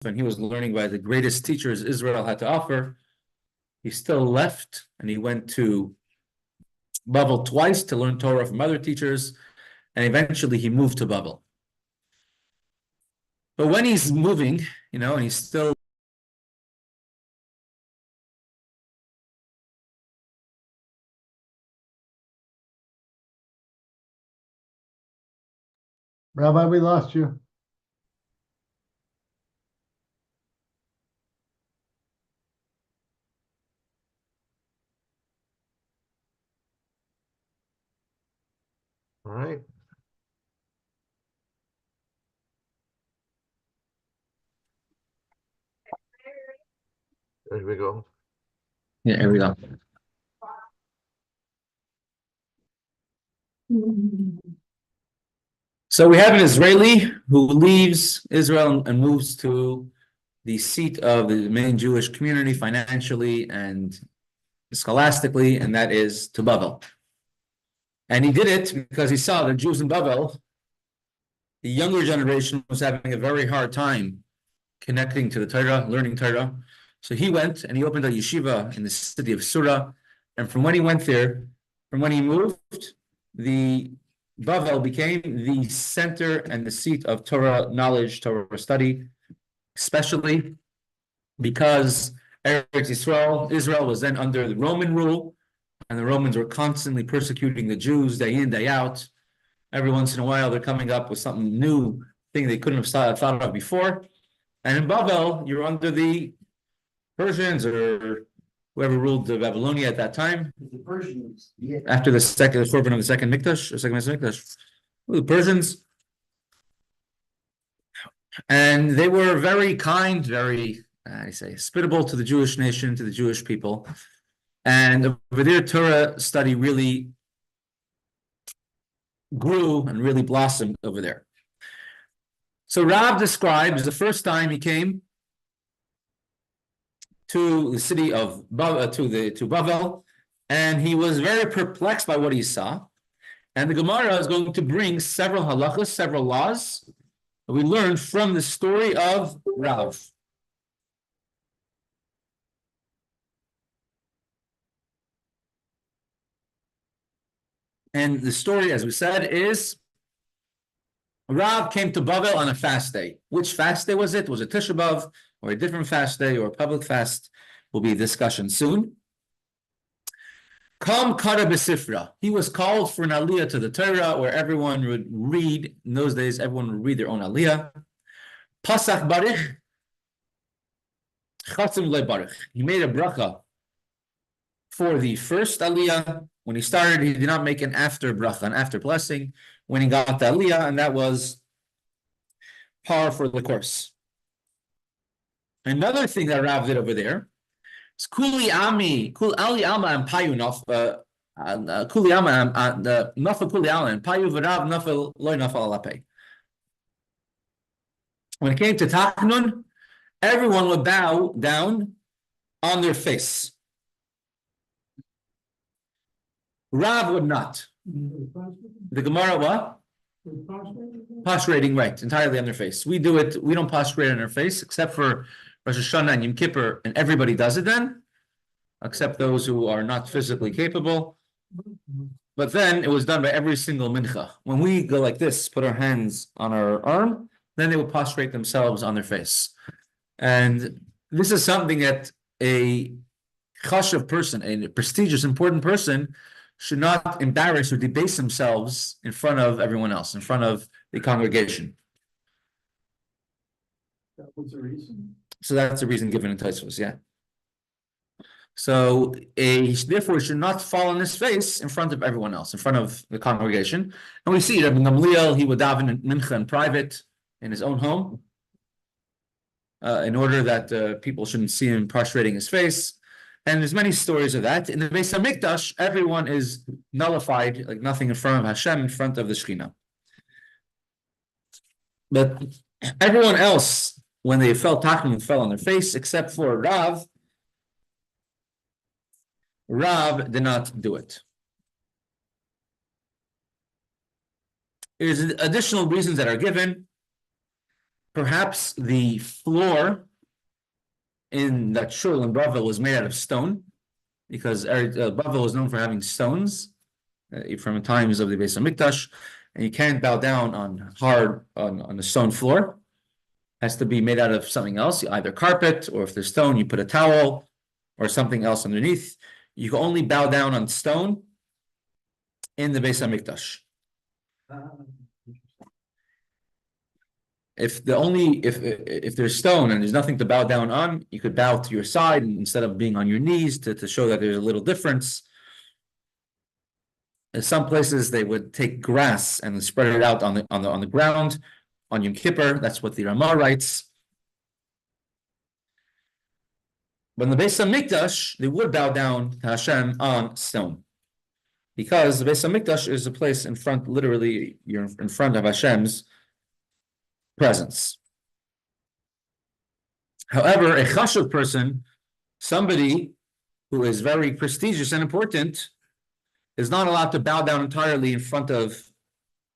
and he was learning by the greatest teachers Israel had to offer, he still left and he went to Babel twice to learn Torah from other teachers, and eventually he moved to Babel. But when he's moving, and he's still Rabbi, we lost you. All right. There we go. Yeah, here we go. So we have an Israeli who leaves Israel and moves to the seat of the main Jewish community financially and scholastically, and that is to Babel. And he did it because he saw that Jews in Babel, the younger generation, was having a very hard time connecting to the Torah, learning Torah. So he went and he opened a yeshiva in the city of Surah. And from when he went there, from when he moved, the Babel became the center and the seat of Torah knowledge, Torah study, especially because Israel was then under the Roman rule, and the Romans were constantly persecuting the Jews day in, day out. Every once in a while, they're coming up with something new, thing they couldn't have thought of before. And in Babel, you're under the Persians or whoever ruled Babylonia at that time. The Persians, yeah. After the Korban of the second Mikdash, or second Mikdash, the Persians. And they were very kind, very, hospitable to the Jewish nation, to the Jewish people. And over there, Torah study really grew and really blossomed over there. So Rav describes the first time he came to the city of to Babel, and he was very perplexed by what he saw. And the Gemara is going to bring several halachas, several laws that we learned from the story of Rav. And the story, as we said, is Rav came to Babel on a fast day. Which fast day was it? Was it Tisha B'Av, or a different fast day, or a public fast? Will be a discussion soon. Kam Kara B'Sifra. He was called for an aliyah to the Torah, where everyone would read. In those days, everyone would read their own aliyah. Pasach Barich, Chatzim Le Barich. He made a bracha for the first aliyah. When he started, he did not make an after bracha, an after blessing, when he got the aliyah, and that was par for the course. Another thing that Rav did over there is Kuli Ami, Kul Ali Alma and Payu Kuli Ama and Nafal Kuli Alma and Payu V'Rav Nafal Loy Nafal Alape. When it came to Tachnun, everyone would bow down on their face. Rav would not. The Gemara what? Prostrating, right, entirely on their face. We do it, we don't prostrate on our face, except for Rosh Hashanah and Yom Kippur, and everybody does it then, except those who are not physically capable. But then it was done by every single mincha. When we go like this, put our hands on our arm, then they will prostrate themselves on their face. And this is something that a chashav person, a prestigious, important person, should not embarrass or debase themselves in front of everyone else, in front of the congregation. That was the reason. So that's the reason given in Tosfos, yeah. So therefore, he should not fall on his face in front of everyone else, in front of the congregation. And we see Rabbi Gamliel, he would daven in mincha in private, in his own home, in order that people shouldn't see him prostrating his face. And there's many stories of that. In the Beis HaMikdash, everyone is nullified, like nothing in front of Hashem, in front of the Shekhinah. But everyone else, when they fell Tachnun, fell on their face, except for Rav. Rav did not do it. There's additional reasons that are given. perhaps the floor in that shul in Bavel was made out of stone, because Bavel was known for having stones from the times of the Beis Hamikdash, and you can't bow down on a stone floor. It has to be made out of something else, either carpet, or if there's stone, you put a towel or something else underneath. You can only bow down on stone in the Beis Hamikdash. If there's stone and there's nothing to bow down on, you could bow to your side instead of being on your knees to show that there's a little difference. In some places they would take grass and spread it out on the ground on Yom Kippur. That's what the Ramah writes. But in the Beis Hamikdash, they would bow down to Hashem on stone, because the Beis Hamikdash is a place in front. Literally, you're in front of Hashem's presence. However, a chashuv person, somebody who is very prestigious and important, is not allowed to bow down entirely in front of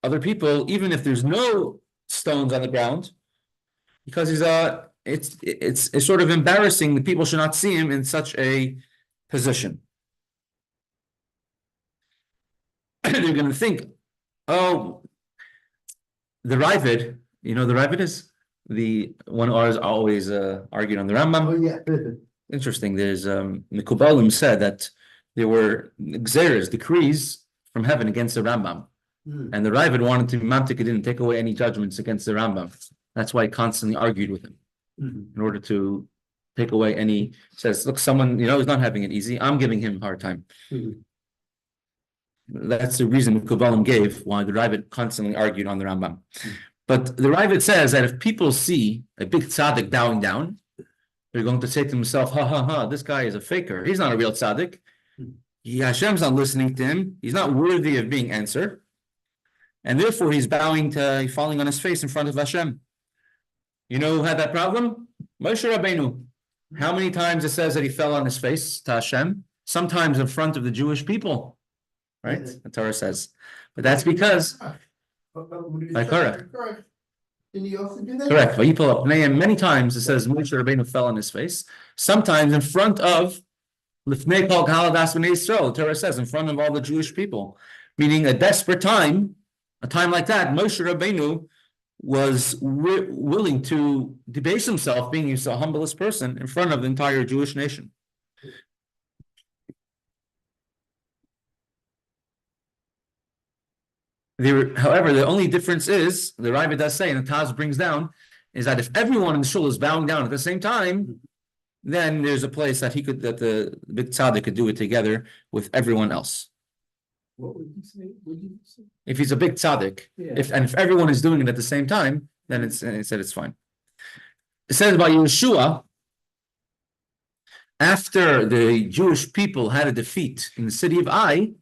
other people, even if there's no stones on the ground, because it's sort of embarrassing that people should not see him in such a position. They're going to think, oh, the Ravid, you know the Ravid is the one who always argued on the Rambam. Oh, yeah. Interesting. There's the Kollel said that there were decrees from heaven against the Rambam, and the Ravid wanted to Mamtik didn't take away any judgments against the Rambam. That's why he constantly argued with him in order to take away any. Says, look, someone is not having it easy. I'm giving him a hard time. That's the reason Kollel gave why the Ravid constantly argued on the Rambam. But the Ravid says that if people see a big tzaddik bowing down, they're going to say to themselves, ha ha ha, this guy is a faker. He's not a real tzaddik. Hashem's not listening to him. He's not worthy of being answered. And therefore he's falling on his face in front of Hashem. You know who had that problem? Moshe Rabbeinu. How many times it says that he fell on his face to Hashem? Sometimes in front of the Jewish people. Right? The Torah says. But that's because by Korach. Did he also do that? Correct. Many times it says Moshe Rabbeinu fell on his face. Sometimes in front of Lifnei Kol Haladas Bnei Yisrael. The Torah says in front of all the Jewish people, meaning a desperate time, a time like that. Moshe Rabbeinu was willing to debase himself, being the humblest person in front of the entire Jewish nation. However, the only difference is, the Ravid does say, and the Taz brings down, is that if everyone in the shul is bowing down at the same time, then there's a place that the big tzaddik could do it together with everyone else. What would you say? If he's a big tzaddik, Yeah. if everyone is doing it at the same time, then it said it's fine. It says about Yeshua, after the Jewish people had a defeat in the city of Ai,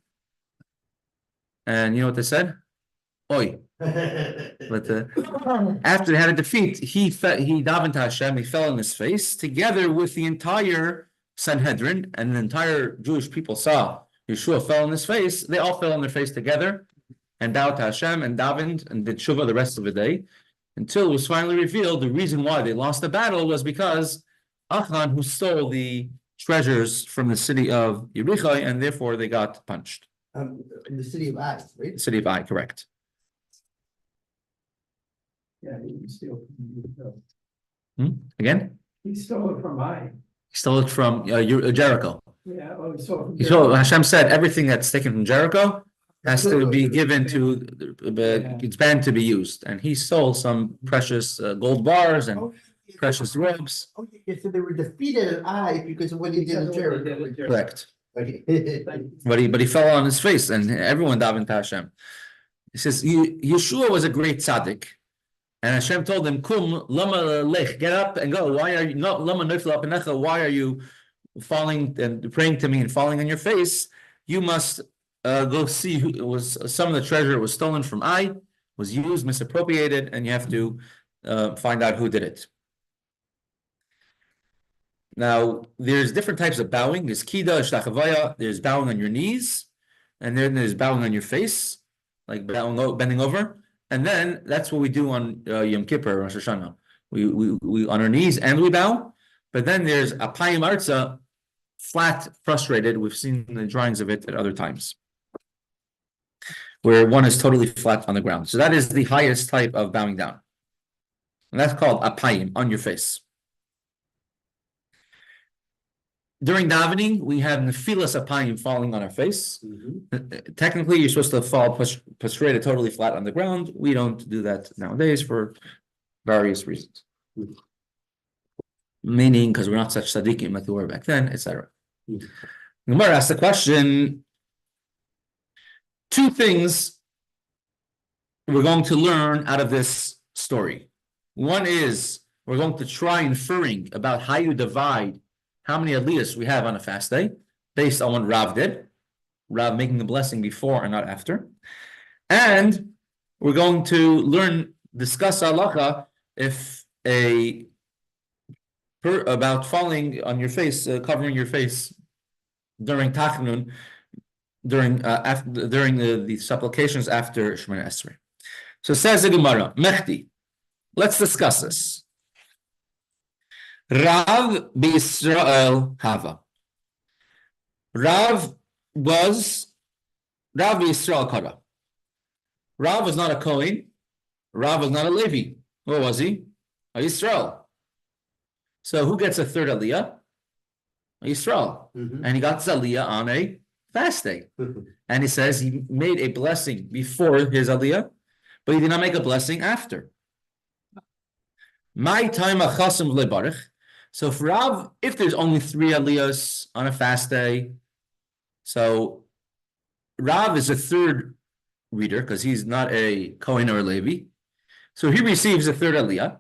and you know what they said? Oi. But after they had a defeat, he davened to Hashem, he fell on his face, together with the entire Sanhedrin, and the entire Jewish people saw Yeshua fell on his face. They all fell on their face together and bowed to Hashem and davened and did Shuvah the rest of the day, until it was finally revealed the reason why they lost the battle was because Achan, who stole the treasures from the city of Yericho, and therefore they got punched. In the city of Ice, right? The city of Ai, correct. Yeah, he stole from Again? He stole it from I. He stole it from Jericho. Yeah, oh, he stole it from So Hashem said everything that's taken from Jericho has to be given to, it's banned to be used. And he stole some precious gold bars and precious robes. Oh, yeah, so they were defeated at I because of what he did in Jericho. Correct. Okay. But he fell on his face, and everyone davened to Hashem. He says Yeshua was a great tzaddik, and Hashem told him, "Kum lama lech, get up and go. Why are you not lama nefla penecha? Why are you falling and praying to me and falling on your face? You must go see who it was. Some of the treasure was stolen from I, was used, misappropriated, and you have to find out who did it." Now, there's different types of bowing. There's kida, shtachavaya, there's bowing on your knees, and then there's bowing on your face, like bending over. And then that's what we do on Yom Kippur, Rosh Hashanah. We on our knees and we bow, but then there's apayim arza, flat, frustrated. We've seen the drawings of it at other times, where one is totally flat on the ground. So that is the highest type of bowing down. And that's called apayim, on your face. During davening, we have nefilas apayim, falling on our face. Technically, you're supposed to fall prostrated, totally flat on the ground. We don't do that nowadays for various reasons. Meaning, because we're not such tzaddikim like we were back then, etc. Gemara asks the question, two things we're going to learn out of this story. One is we're going to try inferring about how you divide how many aliyahs we have on a fast day based on what Rav did. Rav making the blessing before and not after. And we're going to discuss halacha if about falling on your face, covering your face during Tachnun, during the supplications after Shemona Esrei. So says the Gemara, Mechti. Let's discuss this. Rav b'Yisrael Hava. Rav b'Yisrael Kara. Rav was not a Kohen. Rav was not a Levi. What was he? A Yisrael. So who gets a third aliyah? A Yisrael. And he got his aliyah on a fast day. And he says he made a blessing before his aliyah, but he did not make a blessing after. My time achasim lebarich. So for Rav, if there's only 3 aliyahs on a fast day, so Rav is a third reader because he's not a Kohen or a Levi. So he receives a third aliyah,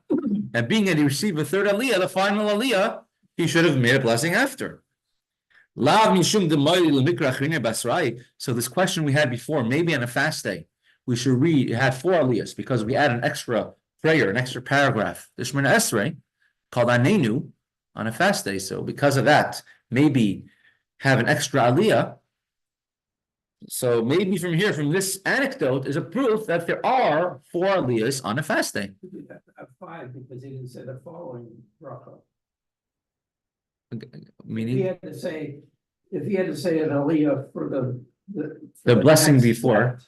and being that he received a third aliyah, the final aliyah, he should have made a blessing after. So this question we had before, maybe on a fast day, we should have 4 aliyahs because we add an extra prayer, an extra paragraph, the Shemona Esrei, called Anenu, on a fast day. So because of that, maybe have an extra aliyah. So maybe from here, from this anecdote, is a proof that there are 4 aliyahs on a fast day. 5 because he didn't say the following bracha. Meaning? If he had to say an aliyah for the blessing next before. step,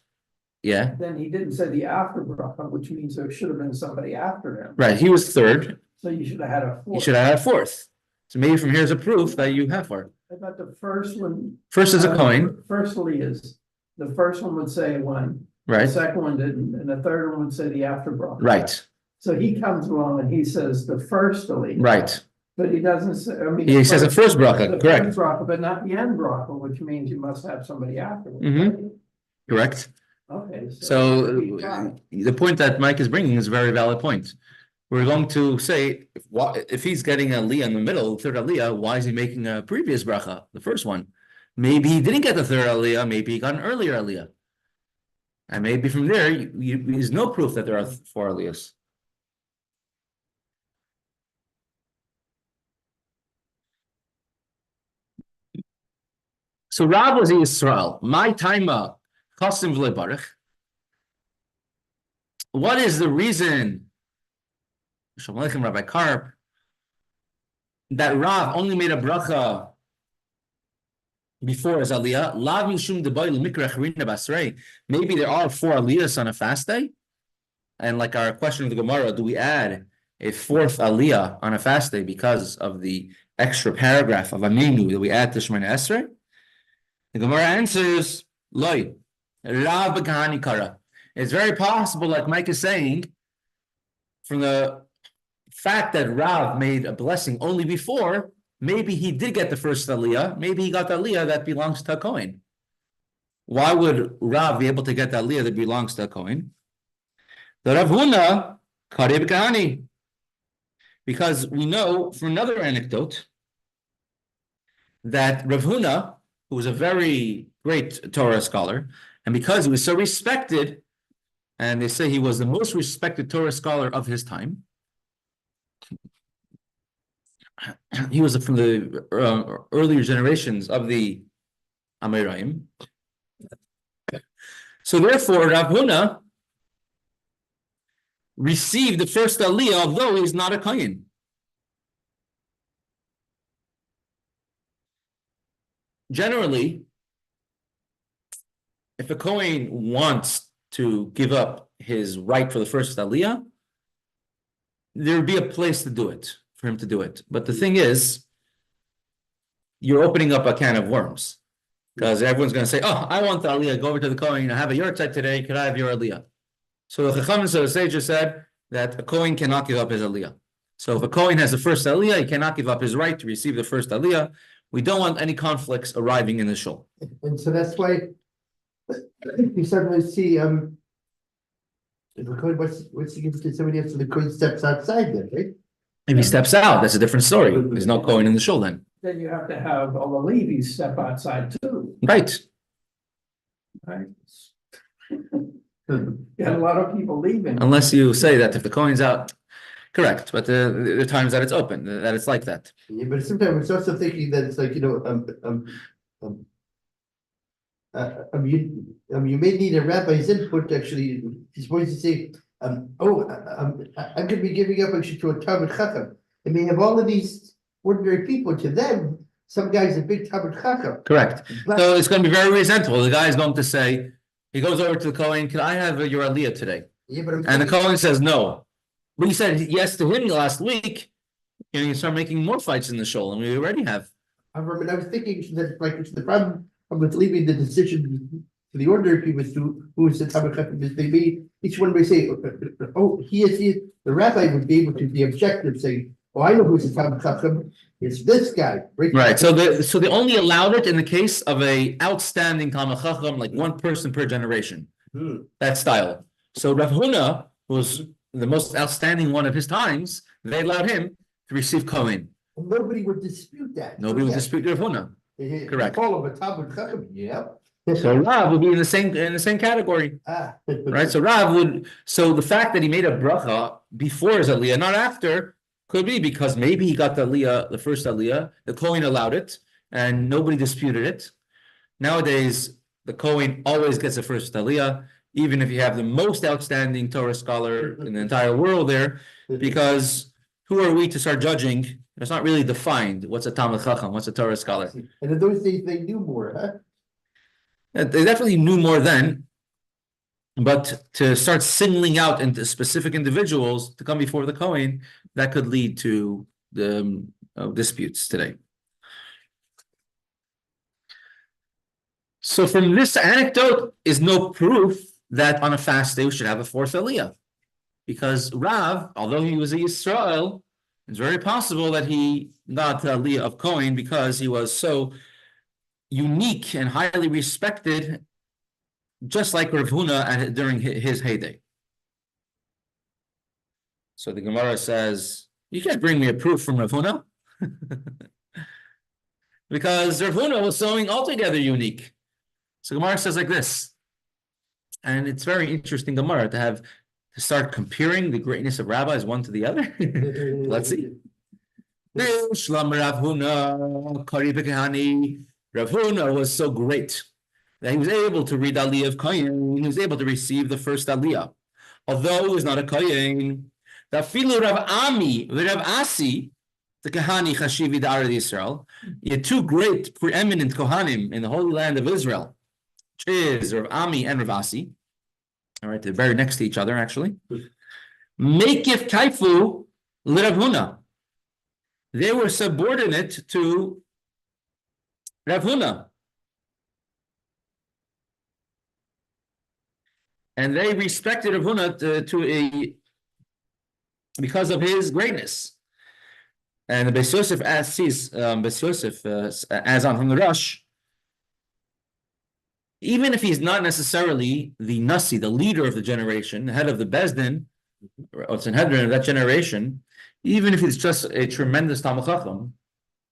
Yeah. then he didn't say the after bracha, which means there should have been somebody after him. Right. He was third. So you should have had a 4th. You should have had a 4th. So maybe from here is a proof that you have 4. I thought the first one. First is a coin. First aliyahs. The first one would say one. Right. The second one didn't, and the third one would say the after bracha. Right. So he comes along and he says the first aliyah. Right. But he doesn't say, I mean. He says the first bracha, the correct. first bracha, but not the end bracha, which means you must have somebody afterwards. Mhm. Correct. Okay. So the point that Mike is bringing is a very valid point. We're going to say, if he's getting a aliyah in the middle, third aliyah, why is he making a previous bracha, the first one? Maybe he didn't get the third aliyah, maybe he got an earlier aliyah. And maybe from there, there's no proof that there are 4 aliyahs. So Rav was Yisrael. My taima chasim v'lebarich. What is the reason, Shalom Aleichem, Rabbi Karp, that Rav only made a bracha before his aliyah? Lav mishum debay l'mikra charina basrei. Maybe there are 4 aliyahs on a fast day, and like our question of the Gemara, do we add a 4th aliyah on a fast day because of the extra paragraph of Aminu that we add to Shemona Esrei? The Gemara answers, Loi, Rav b'kahani kara. It's very possible, like Mike is saying, from the fact that Rav made a blessing only before, maybe he did get the first aliyah, maybe he got the aliyah that belongs to a Kohen. Why would Rav be able to get the aliyah that belongs to a Kohen? The Rav Huna, kare b'kahani. Because we know from another anecdote that Rav Huna, who was a very great Torah scholar, and because he was so respected, and they say he was the most respected Torah scholar of his time, he was from the earlier generations of the Amoraim. So therefore, Rav Huna receive the first aliyah, although he's not a kohen. Generally, if a kohen wants to give up his right for the first aliyah, there would be a place to do it, for him to do it. But the thing is, you're opening up a can of worms. Because everyone's going to say, oh, I want the aliyah, go over to the kohen, I have a yortzeit today, could I have your aliyah? So the Chachamim, so the sages said that a kohen cannot give up his aliyah. So if a kohen has the first aliyah, he cannot give up his right to receive the first aliyah. We don't want any conflicts arriving in the shul. And so that's why you sometimes see, if a Kohen what's to give to somebody else, so the Kohen steps outside then, right? If he steps out, that's a different story. There's no kohen in the shul then. Then you have to have all the Levies step outside too, Right. right? You had a lot of people leaving. Unless you say that if the kohen's out, correct. But there are times that it's open, that it's like that. Yeah, but sometimes it's also thinking that it's like, you may need a rabbi's input, actually. He's supposed to say, I'm going to be giving up actually to a Talmid Chacham. They may have all of these ordinary people. To them, some guy's a big Talmid Chacham. Correct. So it's going to be very resentful. The guy is going to say, he goes over to the kohen, can I have your aliyah today? Yeah, but And the kohen says no. But he said yes to him last week. And you start making more fights in the shul, and we already have. I was thinking that like it's the problem with leaving the decision to the ordinary people who is the Talmid Chacham is they may each one may say, oh, he is the rabbi would be able to be objective, saying, oh, I know who's the Talmid Chacham. It's this guy. Right. So they only allowed it in the case of a outstanding Talmid Chacham, like one person per generation. That style. So Rav Huna was the most outstanding one of his times. They allowed him to receive kohen. And nobody would dispute that. Nobody would dispute Rav Huna. Correct. Call him a Talmid Chacham. Yeah. So Rav would be in the same category, right? So Rav would. So the fact that he made a bracha before his aliyah, not after, could be because maybe he got the aliyah, the first aliyah. The kohen allowed it, and nobody disputed it. Nowadays, the kohen always gets the first aliyah, even if you have the most outstanding Torah scholar in the entire world there, because who are we to start judging? It's not really defined. What's a Talmid Chacham? What's a Torah scholar? And in those days, they knew more, huh? They definitely knew more then, but to start singling out into specific individuals to come before the kohen, that could lead to the disputes today. So from this anecdote is no proof that on a fast day we should have a fourth aliyah, because Rav, although he was a Yisrael, it's very possible that he got the aliyah of kohen because he was so unique and highly respected, just like Rav Huna during his heyday. So the Gemara says, you can't bring me a proof from Rav Huna because Rav Huna was so altogether unique. So Gemara says like this, and it's very interesting Gemara to start comparing the greatness of rabbis one to the other. Let's see. Shlam Rav Huna, Kari Bekehani. Rav Huna was so great that he was able to read aliyah of kohen. He was able to receive the first aliyah, although he was not a kohen. The filu Rav Ami, Rav Asi, the Kahani Chashivi Da'ar Yisrael. He had two great preeminent kohanim in the Holy Land of Israel, which is Rav Ami and Rav Asi. All right, they're very next to each other, actually. Mekif Kaifu Rav Huna. They were subordinate to Rav Huna. And they respected Rav Huna because of his greatness. And the Beis Yosef adds on from the Rush, even if he's not necessarily the Nasi, the leader of the generation, the head of the Bezdin, or Sanhedrin of that generation, even if he's just a tremendous Talmid Chacham,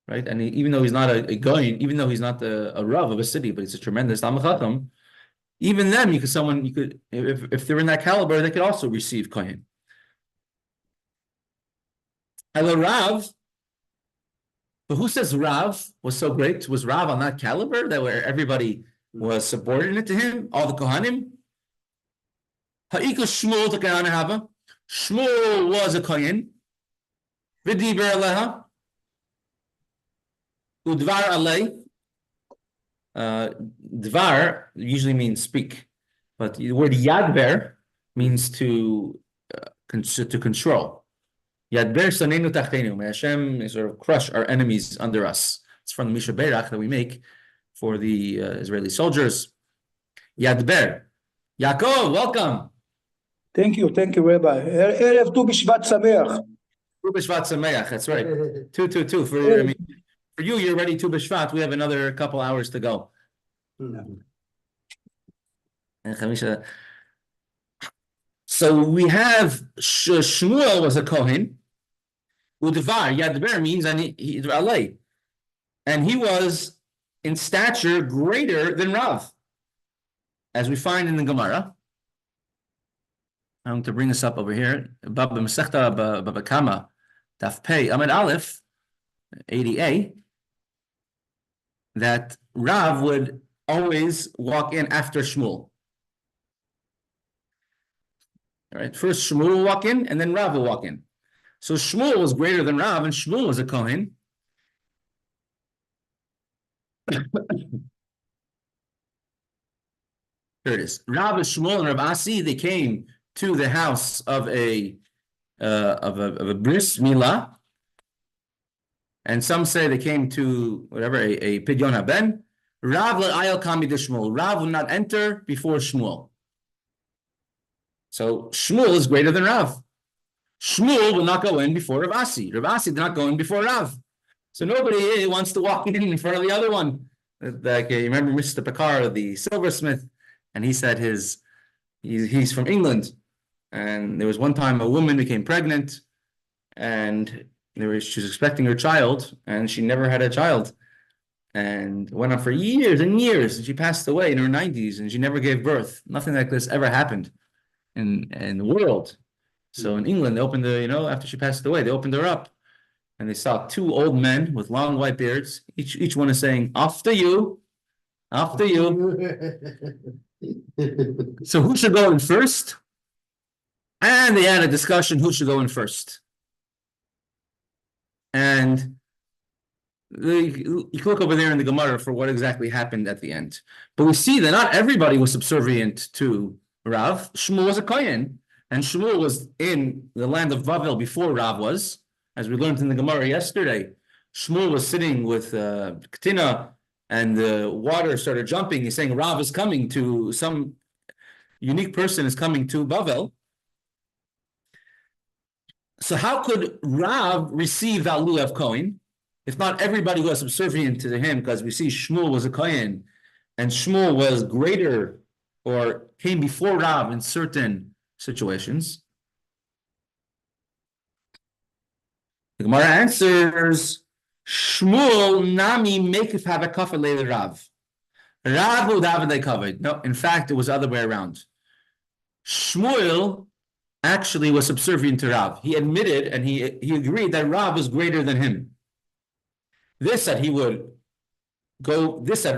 right? And even though he's not a Goyin, even though he's not a Rav of a city, but he's a tremendous Talmid Chacham, even them, if they're in that caliber, they could also receive Kohen. Hello, Rav. But who says Rav was so great? Was Rav on that caliber that where everybody was subordinate to him? All the Kohanim? Ha'iko Shmuel the Kohanim Hava. Shmuel was a kohen. V'diber aleha. Udvar alei. Dvar usually means speak, but the word yadber means to control. Yadber sanenu tachtenu. May Hashem sort of crush our enemies under us. It's from the Misha Berach that we make for the Israeli soldiers. Yadber. Yaakov, welcome. Thank you, Rabbi. Erev Tu B'Shvat Sameach. Tu B'Shvat Sameach, that's right. 222. For you, you're ready Tu B'Shvat. We have another couple hours to go. And Chamisha. So we have Shmuel was a Kohen. Udvar, Yadber means and he was in stature greater than Rav, as we find in the Gemara. I'm going to bring this up over here. Baba Mesechta Baba Kama Daf Pei Amid Aleph 80a, that Rav would always walk in after Shmuel. All right, first Shmuel will walk in, and then Rav will walk in. So Shmuel was greater than Rav, and Shmuel was a Kohen. Here it is. Rav and Shmuel and Rav Asi, they came to the house of a bris milah, and some say they came to whatever a pidyon haben. Rav le'ayel kami de Shmuel. Rav will not enter before Shmuel. So Shmuel is greater than Rav. Shmuel will not go in before Rav Asi. Rav Asi did not go in before Rav. So nobody wants to walk in front of the other one. Like you remember Mr. Picard, the silversmith, and he said he's from England. And there was one time a woman became pregnant, and she was expecting her child, and she never had a child. And it went on for years and years, and she passed away in her 90s, and she never gave birth. Nothing like this ever happened in the world. So in England, they opened after she passed away, they opened her up, and they saw two old men with long white beards. Each one is saying, "After you, after you." So who should go in first? And they had a discussion who should go in first. And you can look over there in the Gemara for what exactly happened at the end. But we see that not everybody was subservient to Rav. Shmuel was a Kohen, and Shmuel was in the land of Bavel before Rav was, as we learned in the Gemara yesterday. Shmuel was sitting with Ketina, and the water started jumping. He's saying Rav is coming to, some unique person is coming to Bavel. So how could Rav receive that Lu of Kohen if not everybody was subservient to him? Because we see Shmuel was a Kohen, and Shmuel was greater or came before Rav in certain situations. The Gemara answers, Shmuel nami mekif havakafa leil Rav. Rav would have they covered. No, in fact, it was the other way around. Shmuel actually was subservient to Rav. He admitted and he agreed that Rav was greater than him. This that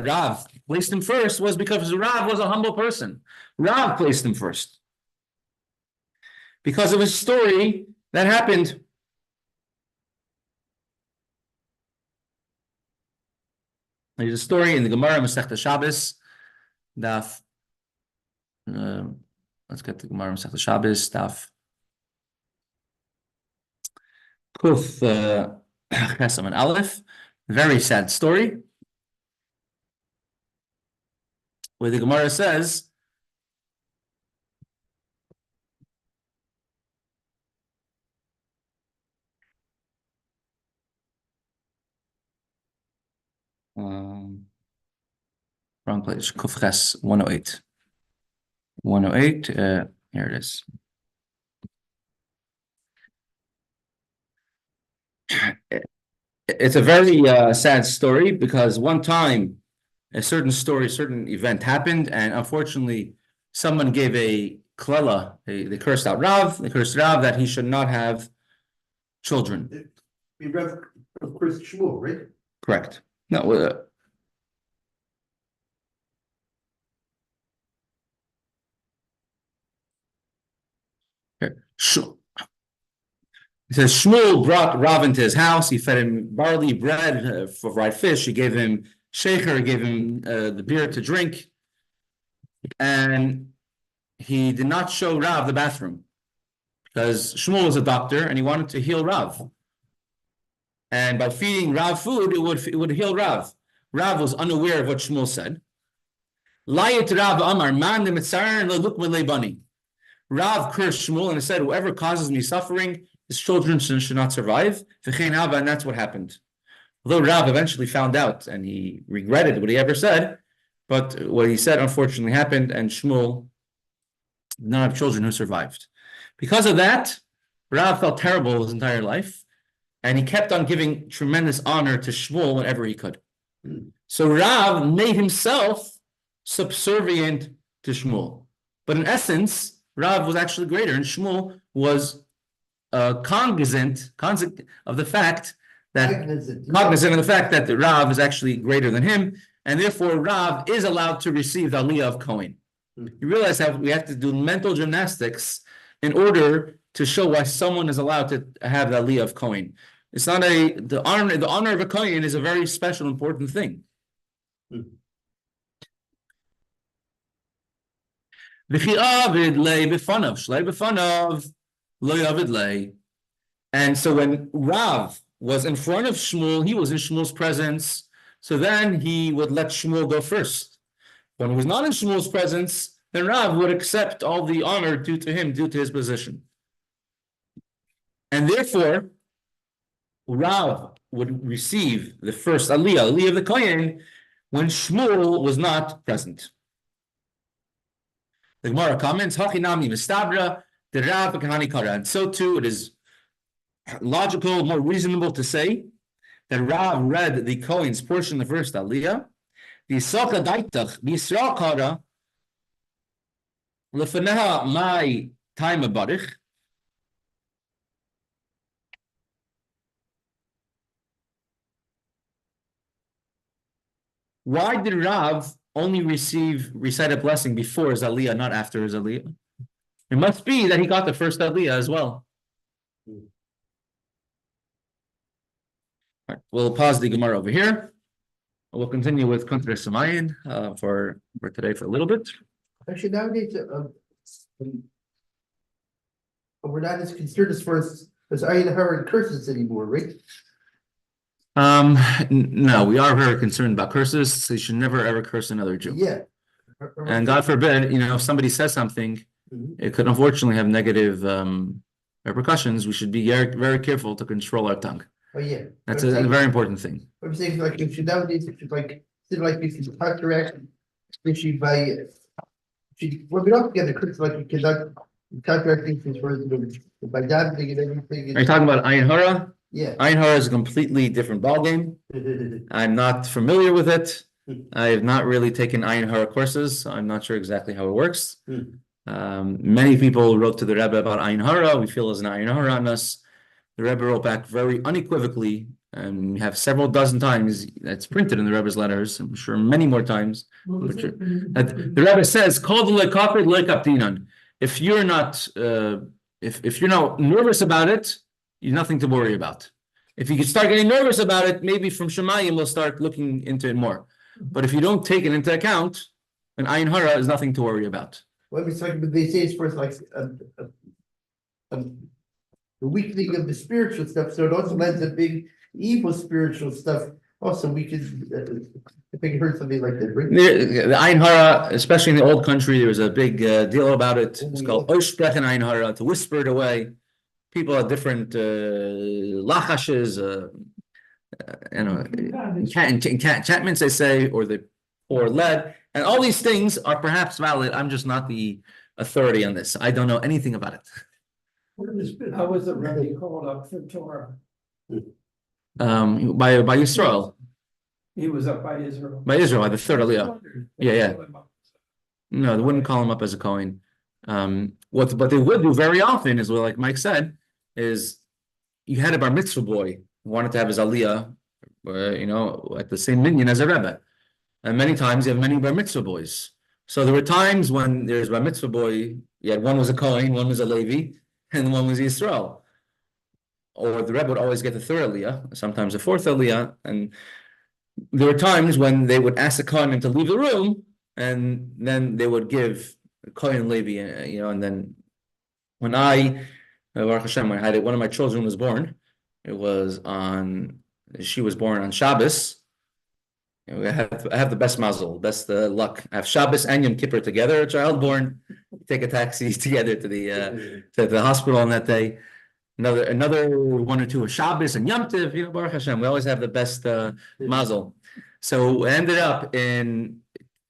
Rav placed him first was because Rav was a humble person. Rav placed him first because of a story that happened. There's a story in the Gemara Mesechta Shabbos Daf. Let's get the Gemara Mesechta Shabbos Daf Kuf Chesam and Aleph. Very sad story where the Gemara says wrong place, Kuf Ches 108. 108, here it is. It's a very sad story because one time a certain event happened, and unfortunately someone gave a klela, they cursed out Rav, that he should not have children. Rav cursed Shmuel, right? Correct. No, It says Shmuel brought Rav into his house. He fed him barley bread for fried fish. He gave him shecher. He gave him the beer to drink, and he did not show Rav the bathroom because Shmuel was a doctor and he wanted to heal Rav. And by feeding Rav food, it would heal Rav. Rav was unaware of what Shmuel said. Layit Rav Amar man bani. Rav cursed Shmuel and said, "Whoever causes me suffering, his children should not survive." And that's what happened. Although Rav eventually found out and he regretted what he ever said, but what he said unfortunately happened, and Shmuel did not have children who survived. Because of that, Rav felt terrible his entire life, and he kept on giving tremendous honor to Shmuel whenever he could. So Rav made himself subservient to Shmuel. But in essence, Rav was actually greater, and Shmuel was cognizant of the fact that the Rav is actually greater than him, and therefore Rav is allowed to receive the aliyah of Kohen. You realize how we have to do mental gymnastics in order to show why someone is allowed to have the aliyah of Kohen. It's not the honor of a Kohen is a very special, important thing. And so when Rav was in front of Shmuel, he was in Shmuel's presence, so then he would let Shmuel go first. When he was not in Shmuel's presence, then Rav would accept all the honor due to him, due to his position. And therefore, Rav would receive the first aliyah of the Kohen, when Shmuel was not present. The Gemara comments, Hachinami mistabra, the Rav kahani kara. And so too, it is logical, more reasonable to say that Rav read the Kohen's portion, the first aliyah. The Soka Daitach, Yisra Kara, Lefaneha my time abarich. Why did Rav only recite a blessing before his aliyah, not after his aliyah? It must be that he got the first aliyah as well. Right, we'll pause the Gemara over here. We'll continue with Kuntres Umaayon for today for a little bit. Actually, nowadays, we're not as concerned as far as Ayin Hara curses anymore, right? No, we are very concerned about curses. So you should never ever curse another Jew. Yeah. And God forbid, if somebody says something, it could unfortunately have negative repercussions. We should be very, very careful to control our tongue. Oh yeah. That's a very important thing. I'm saying like if you nowadays if you can counteract, especially by when we don't together curses like you cannot counteract things as far as by dancing and everything. Are you talking about Ayin Hara? Yeah. Ayin Hara is a completely different ballgame. I'm not familiar with it. I have not really taken Ayin Hara courses, so I'm not sure exactly how it works. Many people wrote to the Rebbe about Ayin Hara. We feel there's an Ayin Hara on us. The Rebbe wrote back very unequivocally, and we have several dozen times that's printed in the Rebbe's letters. I'm sure many more times. The Rebbe says, if you're not if you're not nervous about it, you're nothing to worry about. If you can start getting nervous about it, maybe from Shemayim we'll start looking into it more. But if you don't take it into account, an Ayin Hara is nothing to worry about. Well, it's like they say it's first like the weakening of the spiritual stuff, so it also lends a big evil spiritual stuff. Also, we could if I heard something like that. Right? The Ayin Hara, especially in the old country, there was a big deal about it. It's called Oshsprechen Ayin Hara, to whisper it away. People have different lachashes, enchantments, they say, or lead, and all these things are perhaps valid. I'm just not the authority on this. I don't know anything about it. How was the Rebbe called up for Torah? By Yisrael. He was up by Israel. By Israel, by the third Aliyah. Yeah. No, they wouldn't call him up as a Kohen. What they would do very often is, like Mike said, is you had a bar mitzvah boy who wanted to have his Aliyah, at the same minyan as a Rebbe. And many times you have many bar mitzvah boys. So there were times when there's bar mitzvah boy, you had one was a Kohen, one was a Levi, and one was Yisrael. or the Rebbe would always get the third aliyah, sometimes the fourth aliyah, and there were times when they would ask the Kohen to leave the room, and then they would give Kohen Levi, and then when Baruch Hashem, when one of my children was born, she was born on Shabbos. I have the best mazel, best luck. I have Shabbos and Yom Kippur together. A child born, take a taxi together to the hospital on that day. Another one or two of Shabbos and Yom Tov. Baruch Hashem, we always have the best mazel. So I ended up in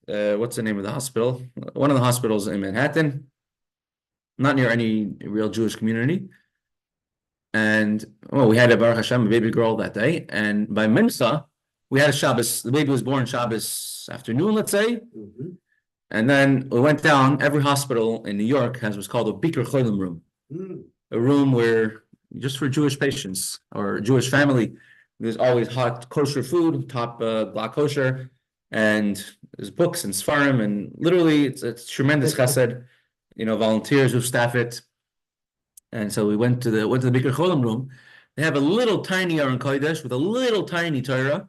what's the name of the hospital? One of the hospitals in Manhattan, not near any real Jewish community. And we had a Baruch Hashem, a baby girl that day, and by Mincha, we had a Shabbos. The baby was born Shabbos afternoon, let's say. And then we went down. Every hospital in New York has what's called a Bikur Cholim room. A room where, just for Jewish patients or Jewish family, there's always hot kosher food, top black kosher, and there's books and svarim, and literally it's tremendous chesed. Volunteers who staff it. And so we went to the Bikur Cholim room. They have a little tiny Aron Kodesh with a little tiny Torah.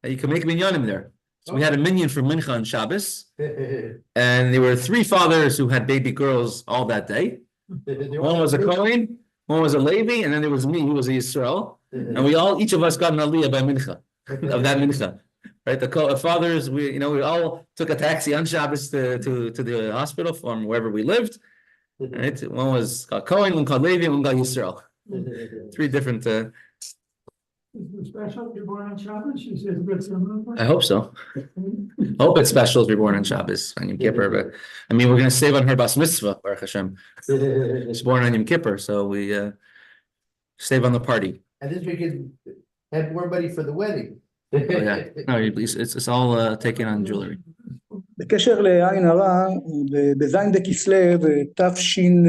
You can make minyanim there. So we had a minyan for Mincha on Shabbos, and there were three fathers who had baby girls all that day. One was a Kohen, one was a Levi, and then there was me, who was a Yisrael, and each of us got an aliyah by Mincha, of that Mincha. Right, the fathers, we all took a taxi on Shabbos to the hospital from wherever we lived. Right, one was called Kohen, one called Levi, one called Yisrael. Three different. Is it special if you're born on Shabbos? Is it a good similar? I hope so. Hope it's special if you're born on Shabbos on Yom Kippur, but we're going to save on her bas mitzvah, Baruch Hashem. She's born on Yom Kippur, so we save on the party. And this we can have more money for the wedding. Yeah, no, it's all taken on jewelry. בקשר לעין הרע, בזין דכסלו תש"ן,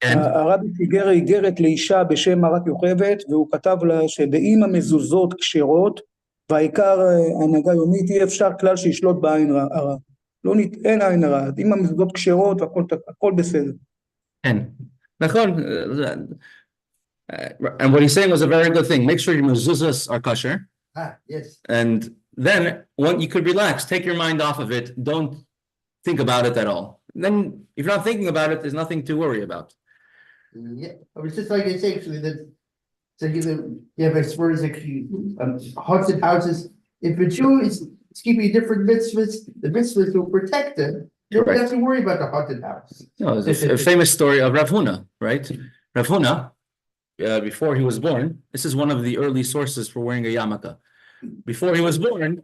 הרבי סיגר איגרת לאישה בשם מרת יוכבד, והוא כתב לה שבאם המזוזות כשרות, והעיקר הנהגה יומית, אי אפשר כלל שישלוט בעין הרע. אין עין הרע, אם המזוזות כשרות, הכל בסדר. And what he's saying was a very good thing. Make sure your mezuzahs are kosher. Yes. And then you could relax, take your mind off of it. Don't think about it at all. Then if you're not thinking about it, there's nothing to worry about. Yeah, it's just like I say, actually, that so you have experts actually haunted houses. If a Jew is keeping different mitzvahs, the mitzvahs will protect them. You don't have to worry about the haunted house. No, it's a famous story of Rav Huna, right? Rav Huna, before he was born, this is one of the early sources for wearing a yarmulke. Before he was born,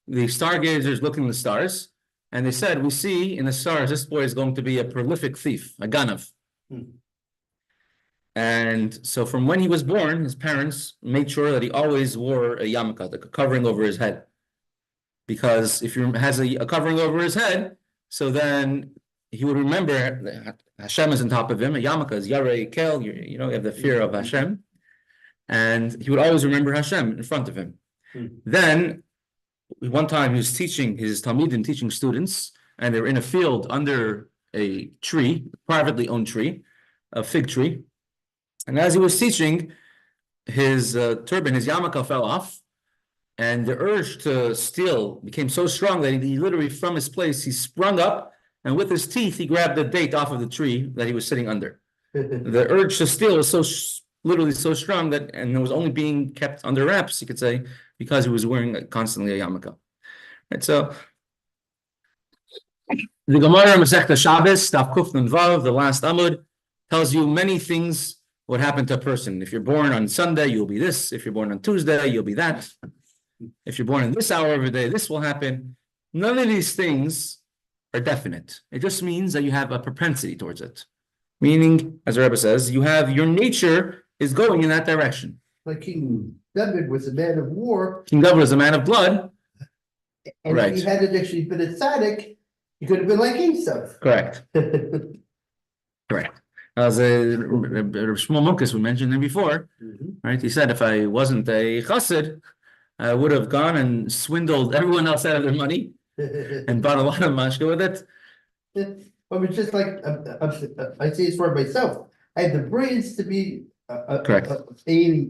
the stargazers looked in the stars, and they said, "We see in the stars this boy is going to be a prolific thief, a ganav." And so from when he was born, his parents made sure that he always wore a yarmulke, like a covering over his head. Because if he has a covering over his head, so then he would remember that Hashem is on top of him. A yarmulke is yarei kel, you have the fear of Hashem. And he would always remember Hashem in front of him. Then, one time he was teaching his Talmidim, teaching students, and they were in a field under a tree, privately owned tree, a fig tree. And as he was teaching, his turban, his yarmulke fell off, and the urge to steal became so strong that he literally, from his place, he sprung up, and with his teeth, he grabbed the date off of the tree that he was sitting under. The urge to steal was literally so strong and it was only being kept under wraps, you could say, because he was wearing constantly a yarmulke. Right, so the Gemara Mesechta Shabbos, Daf Kuf Nun Vav, the last Amud, tells you many things what happened to a person. If you're born on Sunday, you'll be this. If you're born on Tuesday, you'll be that. If you're born in this hour of the day, this will happen. None of these things are definite. It just means that you have a propensity towards it. Meaning, as the Rebbe says, your nature is going in that direction. Like King David was a man of war. King David was a man of blood. And if he hadn't actually been a tzaddik, he could have been like Esau. Correct. Correct. As Shmuel Munkus, we mentioned him before, right? He said, if I wasn't a chassid, I would have gone and swindled everyone else out of their money and bought a lot of mashka with it. But it's just like I say it's for myself. I had the brains to be Correct. A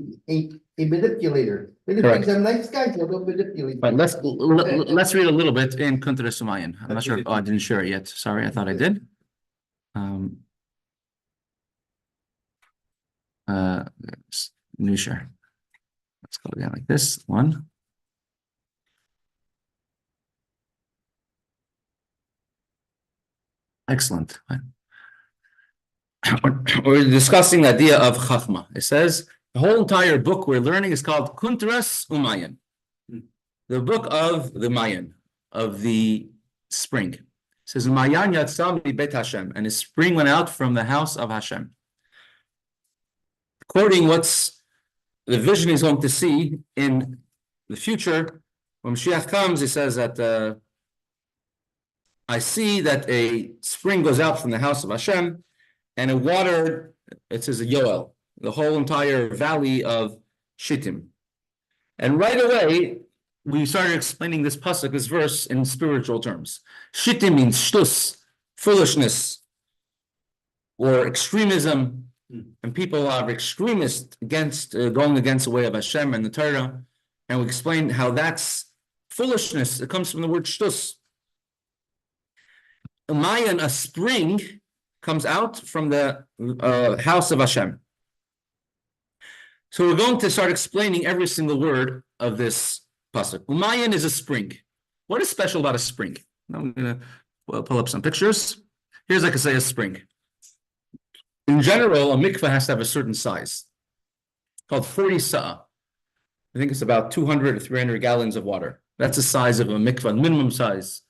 manipulator. Correct. I'm nice guy, so don't manipulate. But let's read a little bit in Kuntres Umaayon. I'm not sure. Oh, I didn't share it yet. Sorry, I thought I did. New share. Let's go again like this. One. Excellent. We're discussing the idea of Chachma. It says the whole entire book we're learning is called Kuntres Umaayon, the book of the Mayan, of the spring. It says Mayan yatzam beit Hashem, and his spring went out from the house of Hashem. Quoting what's the vision he's going to see in the future, when Mashiach comes, he says that I see that a spring goes out from the house of Hashem, and a water, it says a Yoel, the whole entire valley of Shittim. And right away, we started explaining this pasuk, this verse, in spiritual terms. Shittim means shtus, foolishness, or extremism, and people are extremists against going against the way of Hashem and the Torah. And we explained how that's foolishness. It comes from the word shtus. Mayan, a spring, comes out from the house of Hashem. So we're going to start explaining every single word of this pasuk. Umayan is a spring. What is special about a spring? I'm going to pull up some pictures. Here's, like I say, a spring. In general, a mikveh has to have a certain size, called 40 sa'ah. I think it's about 200 to 300 gallons of water. That's the size of a mikveh, minimum size.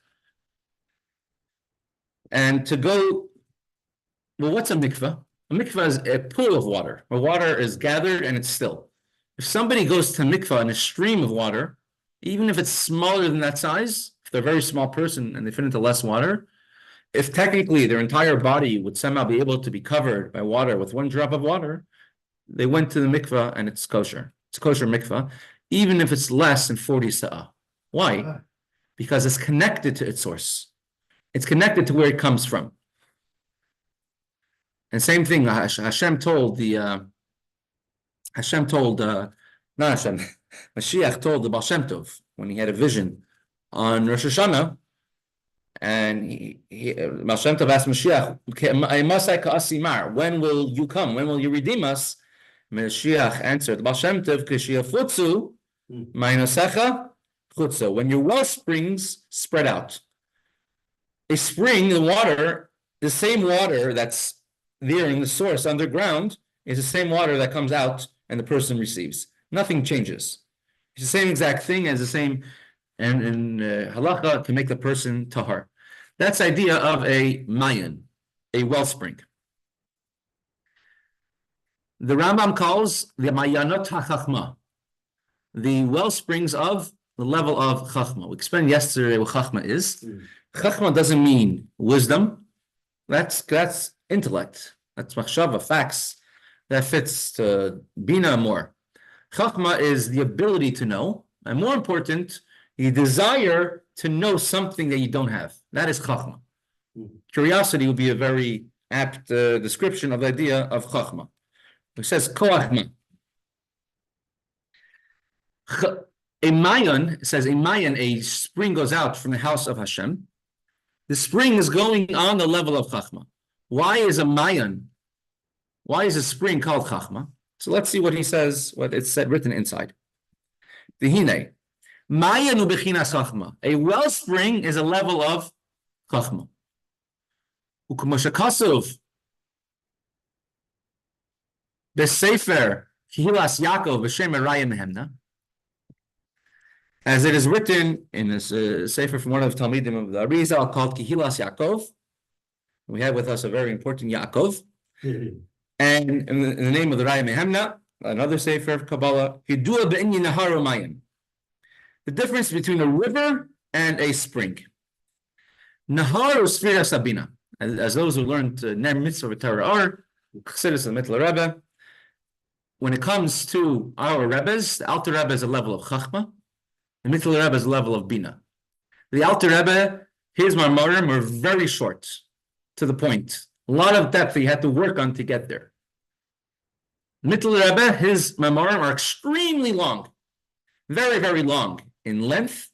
And to go, well, what's a mikveh? A mikveh is a pool of water, where water is gathered and it's still. If somebody goes to mikveh in a stream of water, even if it's smaller than that size, if they're a very small person and they fit into less water, if technically their entire body would somehow be able to be covered by water with one drop of water, they went to the mikveh and it's kosher. It's a kosher mikveh, even if it's less than 40 sa'ah. Why? Because it's connected to its source. It's connected to where it comes from. And same thing, Mashiach told the Baal Shem Tov when he had a vision on Rosh Hashanah, and Baal Shem Tov asked Mashiach, when will you come? When will you redeem us? Mashiach answered, Baal Shem Tov, when your well springs spread out. A spring, the water, the same water that's there in the source underground is the same water that comes out and the person receives. Nothing changes. It's the same exact thing as the same, and in halacha to make the person tahar. That's the idea of a mayan, a wellspring. The Rambam calls the mayanot hachachma, the well springs of the level of chachma. We explained yesterday what chachma is. Chachma doesn't mean wisdom. That's intellect. That's machshava, facts. That fits to bina more. Chachma is the ability to know, and more important, the desire to know something that you don't have. That is chachma. Curiosity would be a very apt description of the idea of chachma. It says koachma. A mayan, it says a mayan, a spring goes out from the house of Hashem. The spring is going on the level of chachma. Why is a mayan? Why is a spring called chachma? So let's see what he says, what it's said written inside. V'hinei, mayan u'bechinas chachma. A wellspring is a level of chachma. U'k'moshe kasuv b'sefer Kihilas Yaakov b'shem Araya Mehemna. As it is written in this sefer from one of the Talmidim of the Arizal called Kihilas Yaakov. We have with us a very important Yaakov. And in the name of the Raya Mehemna, another sefer of Kabbalah, Hidua be'inyi nahar u'mayim. The difference between a river and a spring. Nahar u'sfira sabina. As those who learned Ner Mitzvah Torah are, Chassidus and Mittel Rebbe, when it comes to our Rebbes, the Alter Rebbe is a level of Chachma, the Mittel Rebbe is a level of Bina. The Alter Rebbe, his Marmarim are very short, to the point. A lot of depth he had to work on to get there. Mittler Rebbe, his Maamarim are extremely long, very, very long in length.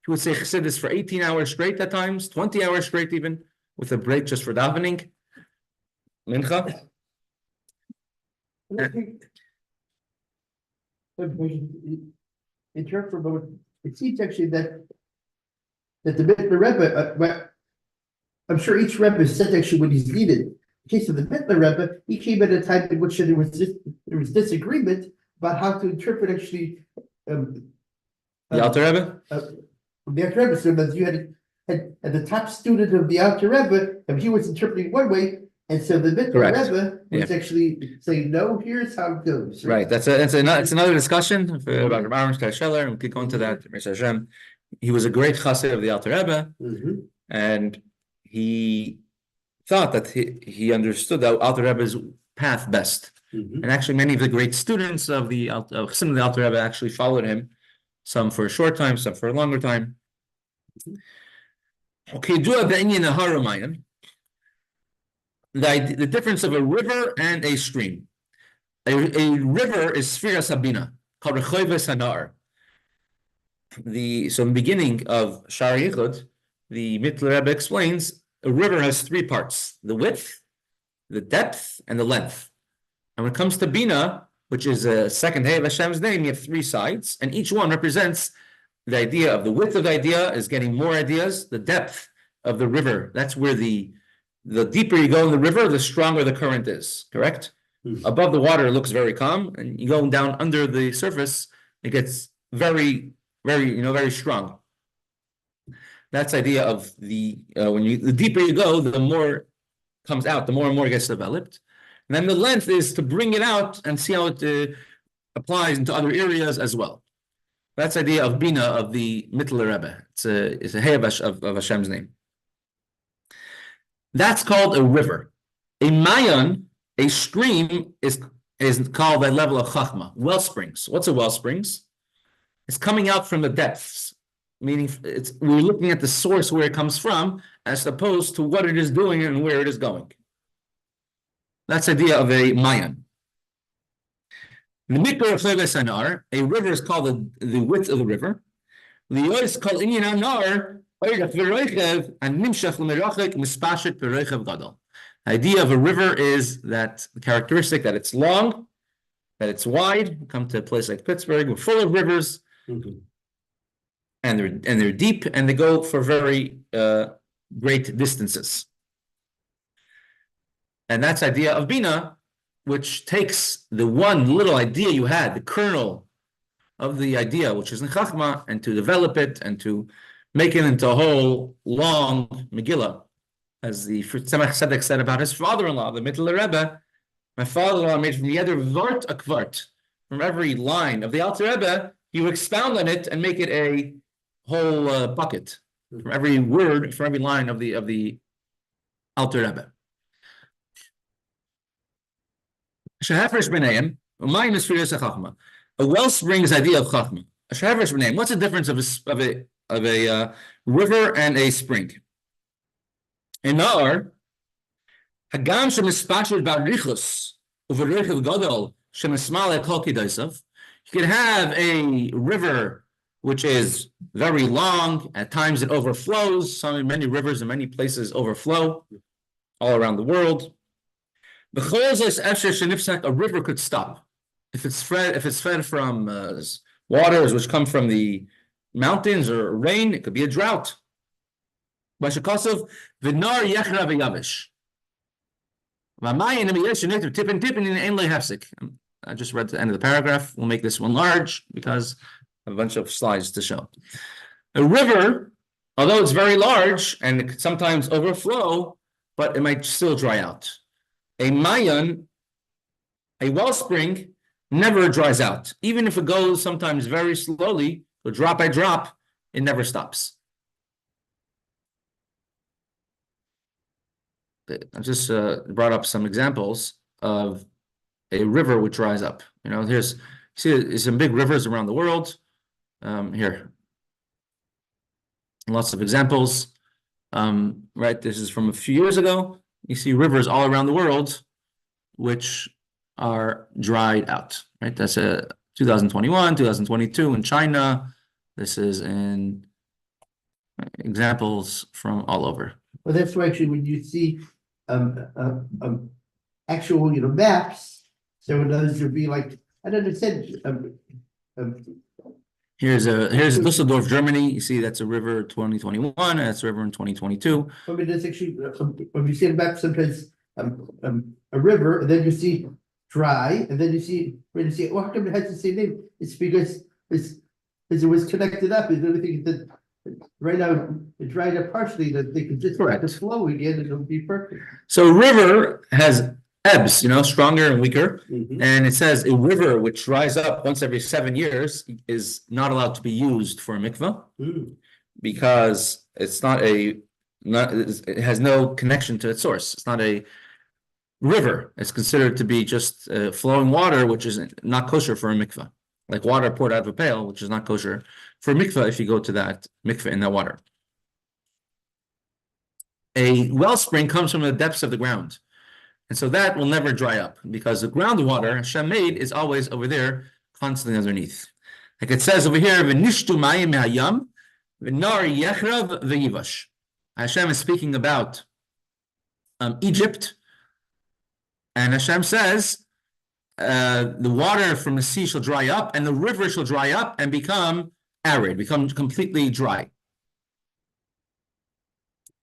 He would say Chassidus for 18 hours straight at times, 20 hours straight even, with a break just for davening. Mincha. And I think. Interrupt for a moment. It seems actually that the Mittler Rebbe, but I'm sure each Rebbe is sent actually when he's needed. In case of the Mittler Rebbe, he came at a time in which there was disagreement about how to interpret actually. The Alter Rebbe? The Alter Rebbe, so that you had the top student of the Alter Rebbe, and he was interpreting one way, and so the Mittler Correct. Rebbe was actually saying, no, here's how it goes. Right. It's another discussion about Rabbi Scheller, and we could go into that. He was a great chassid of the Alter Rebbe, and he thought that he understood the Alter Rebbe's path best. And actually, many of the great students of the Alter Rebbe actually followed him, some for a short time, some for a longer time. Okay, the difference of a river and a stream. A river is Sfira Sabina, called Rechoives Hanar. So in the beginning of Shar Yichud, the Mittler Rebbe explains a river has three parts: the width, the depth, and the length. And when it comes to Bina, which is a second Hey of Hashem's name, you have three sides, and each one represents the idea of the width of the idea is getting more ideas, the depth of the river. That's where the deeper you go in the river, the stronger the current is, correct? Above the water, it looks very calm, and you go down under the surface, it gets very, very, very strong. That's the idea of the deeper you go, the more comes out, the more and more gets developed. And then the length is to bring it out and see how it applies into other areas as well. That's the idea of Bina of the Mittler Rebbe. It's a Hevash of Hashem's name. That's called a river. A Mayan, a stream, is called that level of Chachma, well springs. What's a well springs? It's coming out from the depths, meaning we're looking at the source where it comes from, as opposed to what it is doing and where it is going. That's the idea of a Mayan. The Mikra of Choives Hanar, a river is called the width of the river. The Yois is called Inyan Hanar, the idea of a river is that the characteristic that it's long, that it's wide. You come to a place like Pittsburgh, we're full of rivers, and they're deep, and they go for very great distances. And that's the idea of Bina, which takes the one little idea you had, the kernel of the idea, which is in Chachma, and to develop it and to make it into a whole long Megillah. As the Tzemach Tzedek said about his father-in-law, the Mittler Rebbe, my father-in-law made from yeder vart a kvart. From every line of the Alter Rebbe, he would expound on it and make it a whole bucket. From every word, from every line of the Alter Rebbe. Shehefresh b'neim, umayim is Sfiras HaChachma. A wellspring is the idea of Chachma. A shehefresh b'neim. What's the difference of a river and a spring? In Na'ar, Hagam shemispashir ba'richus u'v'reichiv gadol shemismal ekol kidaisav. You can have a river which is very long. At times it overflows. Many rivers in many places overflow all around the world. A river could stop if it's fed from waters which come from the mountains or rain. It could be a drought. I just read the end of the paragraph. We'll make this one large because I have a bunch of slides to show. A river, although it's very large and it could sometimes overflow, but it might still dry out. A mayan, a wellspring, never dries out. Even if it goes sometimes very slowly, or drop by drop, it never stops. I just brought up some examples of a river which dries up. There's some big rivers around the world. Here, lots of examples. Right, this is from a few years ago. You see rivers all around the world, which are dried out, right? That's a 2021, 2022 in China. This is in examples from all over. Well, that's why actually when you see actual, maps, so those would be like, I don't understand. Here's Düsseldorf, Germany. You see that's a river 2021, and that's a river in 2022. I mean, that's actually, when you see a map, sometimes a river, and then you see dry, and then you see, when you see, how come it has the same name? It's because it was connected up. Is the only thing that right now it dried up partially, that they could just let the flow again, and it'll be perfect. So river has ebbs, stronger and weaker. Mhm. And it says a river which dries up once every 7 years is not allowed to be used for a mikvah because it's it has no connection to its source. It's not a river. It's considered to be just flowing water, which is not kosher for a mikvah. Like water poured out of a pail, which is not kosher for a mikvah if you go to that mikvah in that water. A wellspring comes from the depths of the ground. And so that will never dry up because the groundwater Hashem made is always over there, constantly underneath. Like it says over here, "V'nishtu mayim me'hayam, v'nar yechrav v'yivash." Hashem is speaking about Egypt, and Hashem says, the water from the sea shall dry up, and the river shall dry up and become arid, become completely dry.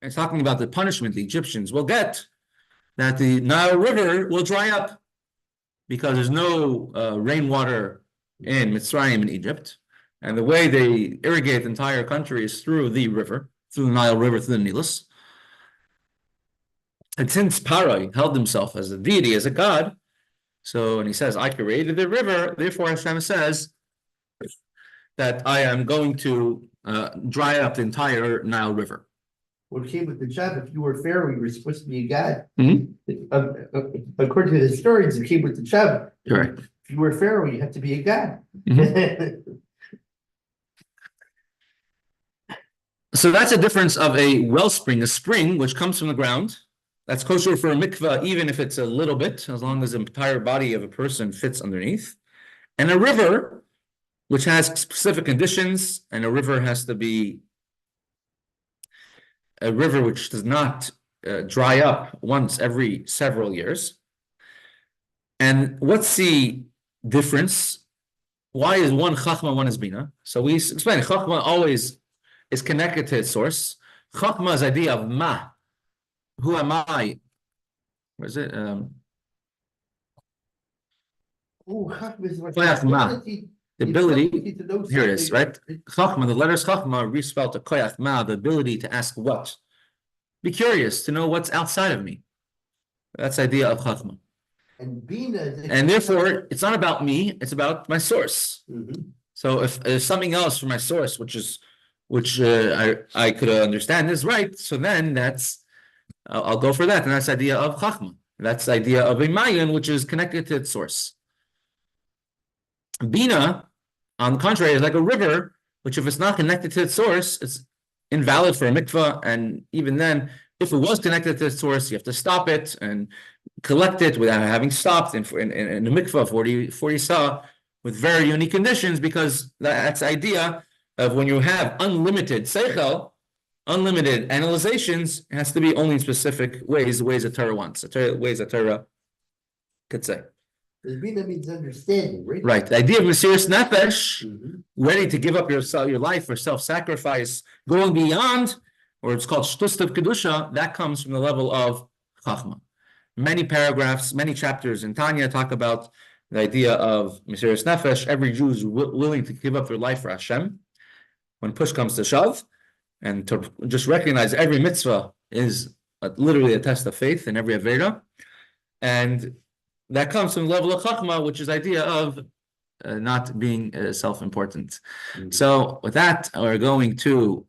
It's talking about the punishment the Egyptians will get, that the Nile River will dry up because there's no rainwater in Mitzrayim in Egypt. And the way they irrigate the entire country is through the river, through the Nile River, through the Nilus. And since Paro held himself as a deity, as a god, and he says, I created the river, therefore Hashem says that I am going to dry up the entire Nile River. What came with the job, if you were Pharaoh, you were supposed to be a god. Mhm. According to the historians, it came with the job. Correct. If you were Pharaoh, you had to be a god. So that's a difference of a wellspring, a spring which comes from the ground. That's kosher for a mikvah, even if it's a little bit, as long as the entire body of a person fits underneath. And a river, which has specific conditions, and a river has to be a river which does not dry up once every several years. And what's the difference? Why is one chachma, one is bina? So we explained, chachma always is connected to its source. Chachma's idea of ma, who am I? Where is it? Koyach ma, the ability. Here it is, right? Chachma, the letters chachma respelled to koyach ma, the ability to ask what. Be curious to know what's outside of me. That's the idea of chachma. And bina, and therefore, it's not about me; it's about my source. Mhm. So if there's something else from my source, which I could understand is right, so then I'll go for that, and that's the idea of chachma. That's the idea of a mayan, which is connected to its source. Bina, on the contrary, is like a river, which if it's not connected to its source, it's invalid for a mikvah. And even then, if it was connected to its source, you have to stop it and collect it without having stopped in the mikvah 40 sa with very unique conditions, because that's the idea of when you have unlimited seichel, unlimited analyzations, it has to be only in specific ways, the ways that Torah wants, ways that Torah could say. The bina means understanding, right? Right. The idea of Mesiras Nefesh, Mhm. ready to give up your life for self-sacrifice, going beyond, or it's called Shtus of Kedusha, that comes from the level of Chachma. Many paragraphs, many chapters in Tanya talk about the idea of Mesiras Nefesh. Every Jew is willing to give up their life for Hashem when push comes to shove, and to just recognize every mitzvah is literally a test of faith in every Aveda. And that comes from the level of Chachma, which is the idea of not being self-important. Mhm. So with that, we're going to